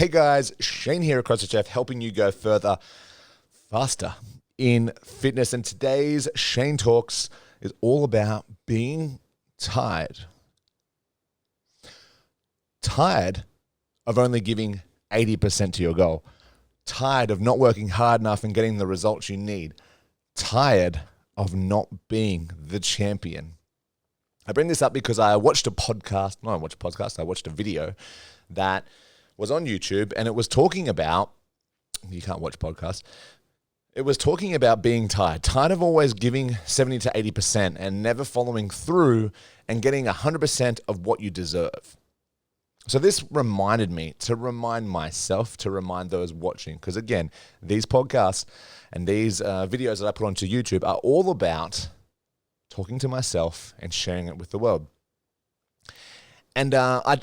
Hey guys, Shane here at CrossFit Chef, helping you go further, faster in fitness. And today's Shane Talks is all about being tired. Tired of only giving 80% to your goal. Tired of not working hard enough and getting the results you need. Tired of not being the champion. I bring this up because I watched a video that was on YouTube, and it was talking about, you can't watch podcasts, it was talking about being tired of always giving 70 to 80% and never following through and getting 100% of what you deserve. So this reminded me to remind myself, to remind those watching, because again, these podcasts and these videos that I put onto YouTube are all about talking to myself and sharing it with the world. And it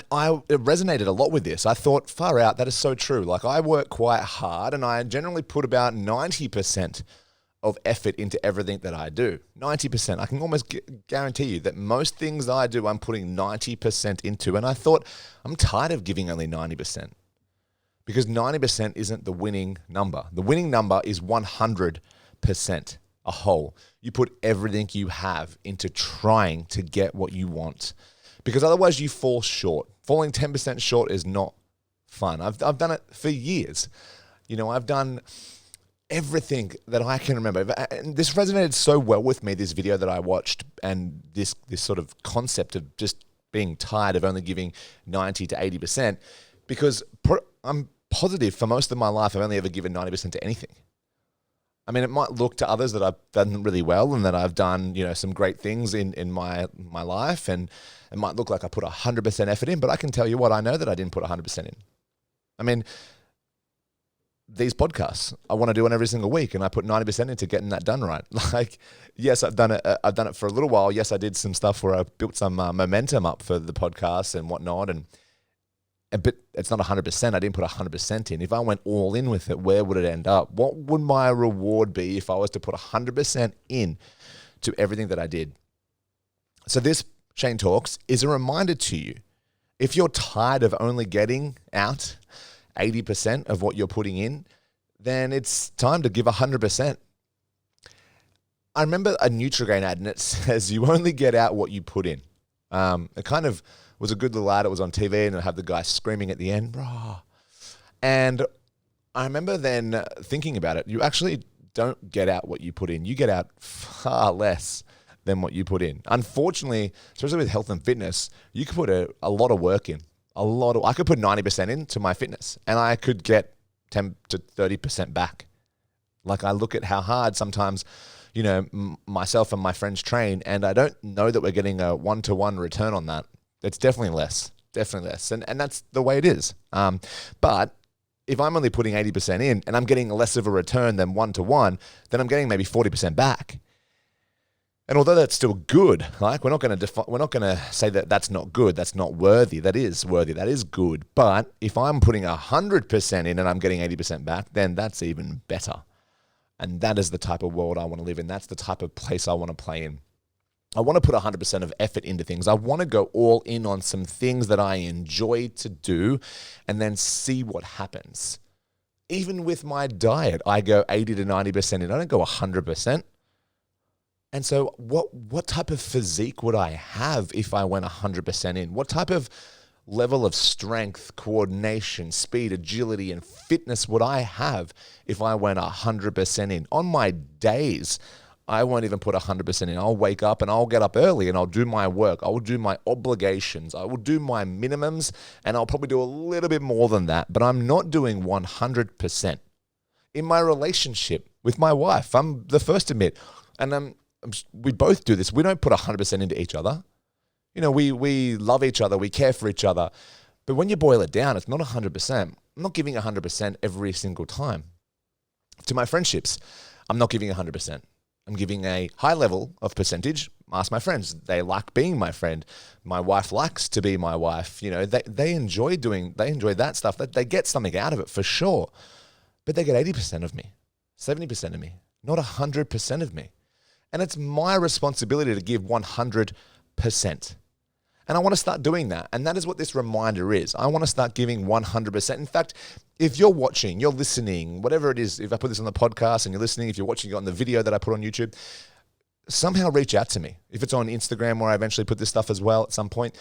resonated a lot with this. I thought, far out, that is so true. Like, I work quite hard, and I generally put about 90% of effort into everything that I do. 90%. I can almost guarantee you that most things that I do, I'm putting 90% into. And I thought, I'm tired of giving only 90%. Because 90% isn't the winning number. The winning number is 100%, a whole. You put everything you have into trying to get what you want. Because otherwise you fall short. Falling 10% short is not fun. I've done it for years. You know, I've done everything that I can remember. And this resonated so well with me, this video that I watched, and this sort of concept of just being tired of only giving 90 to 80%, because I'm positive for most of my life I've only ever given 90% to anything. I mean, it might look to others that I've done really well and that I've done, you know, some great things in my life, and it might look like I put 100% effort in, but I can tell you what, I know that I didn't put 100% in. I mean, these podcasts, I want to do one every single week, and I put 90% into getting that done right. Like, yes, I've done it for a little while. Yes, I did some stuff where I built some momentum up for the podcast and whatnot, but it's not 100%. I didn't put 100% in. If I went all in with it, where would it end up? What would my reward be if I was to put 100% in to everything that I did? So this Shane Talks is a reminder to you. If you're tired of only getting out 80% of what you're putting in, then it's time to give 100%. I remember a Nutrigrain ad, and it says you only get out what you put in. It kind of was a good little ad. It was on TV, and it had the guy screaming at the end, "Rah." And I remember then thinking about it. You actually don't get out what you put in. You get out far less than what you put in. Unfortunately, especially with health and fitness, you could put a lot of work in. I could put 90% into my fitness, and I could get 10 to 30% back. Like, I look at how hard sometimes, you know, myself and my friends train, and I don't know that we're getting a one-to-one return on that. It's definitely less. And that's the way it is. But if I'm only putting 80% in and I'm getting less of a return than one-to-one, then I'm getting maybe 40% back. And although that's still good, like, we're not going to say that that's not good, that's not worthy. That is worthy, that is good. But if I'm putting 100% in and I'm getting 80% back, then that's even better. And that is the type of world I want to live in. That's the type of place I want to play in. I want to put 100% of effort into things. I want to go all in on some things that I enjoy to do and then see what happens. Even with my diet, I go 80 to 90% in. I don't go 100%. And so what type of physique would I have if I went 100% in? What type of level of strength, coordination, speed, agility, and fitness would I have if I went 100% in? On my days, I won't even put 100% in. I'll wake up and I'll get up early and I'll do my work. I will do my obligations. I will do my minimums, and I'll probably do a little bit more than that, but I'm not doing 100%. In my relationship with my wife, I'm the first to admit, and we both do this. We don't put 100% into each other. You know, we love each other. We care for each other. But when you boil it down, it's not 100%. I'm not giving 100% every single time. To my friendships, I'm not giving 100%. I'm giving a high level of percentage. Ask my friends. They like being my friend. My wife likes to be my wife. You know, they enjoy that stuff. They get something out of it for sure. But they get 80% of me, 70% of me, not 100% of me. And it's my responsibility to give 100%. And I want to start doing that. And that is what this reminder is. I want to start giving 100%. In fact, if you're watching, you're listening, whatever it is, if I put this on the podcast and you're listening, if you're watching it on the video that I put on YouTube, somehow reach out to me. If it's on Instagram, where I eventually put this stuff as well at some point,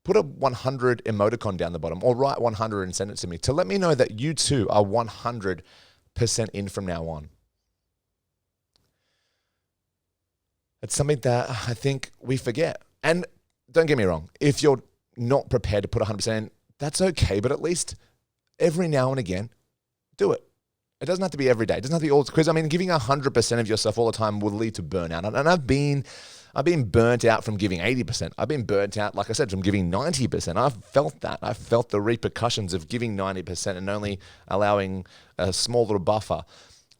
put a 100 emoticon down the bottom or write 100 and send it to me to let me know that you too are 100% in from now on. It's something that I think we forget. And don't get me wrong, if you're not prepared to put 100% in, that's okay, but at least every now and again, do it. It doesn't have to be every day. It doesn't have to be all, because I mean, giving 100% of yourself all the time will lead to burnout. And I've been burnt out from giving 80%. I've been burnt out, like I said, from giving 90%. I've felt that. I've felt the repercussions of giving 90% and only allowing a small little buffer.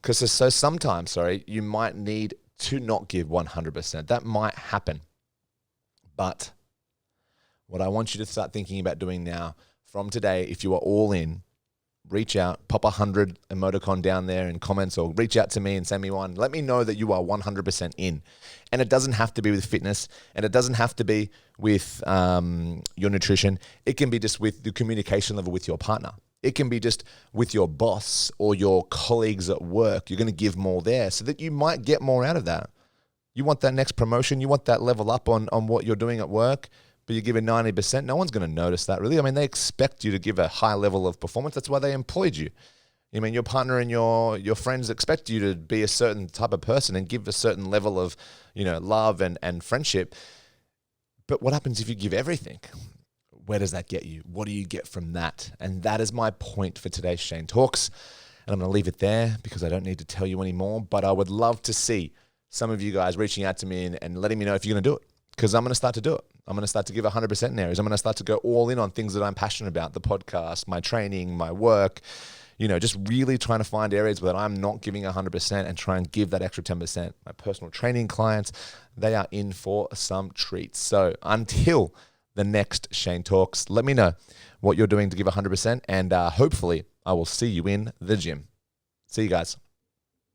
Because so sometimes, you might need to not give 100%. That might happen. But what I want you to start thinking about doing now, from today, if you are all in, reach out, pop 100 emoticon down there in comments, or reach out to me and send me one. Let me know that you are 100% in. And it doesn't have to be with fitness, and it doesn't have to be with your nutrition. It can be just with the communication level with your partner. It can be just with your boss or your colleagues at work. You're going to give more there so that you might get more out of that. You want that next promotion. You want that level up on what you're doing at work, but you give it 90%. No one's going to notice that, really. I mean, they expect you to give a high level of performance. That's why they employed you. I mean, your partner and your friends expect you to be a certain type of person and give a certain level of, love and friendship. But what happens if you give everything? Where does that get you? What do you get from that? And that is my point for today's Shane Talks. And I'm going to leave it there because I don't need to tell you anymore. But I would love to see some of you guys reaching out to me and letting me know if you're going to do it, because I'm going to start to do it. I'm going to start to give 100% in areas. I'm going to start to go all in on things that I'm passionate about, the podcast, my training, my work, just really trying to find areas where I'm not giving 100% and try and give that extra 10%. My personal training clients, they are in for some treats. So until the next Shane Talks, let me know what you're doing to give 100%, and hopefully I will see you in the gym. See you guys.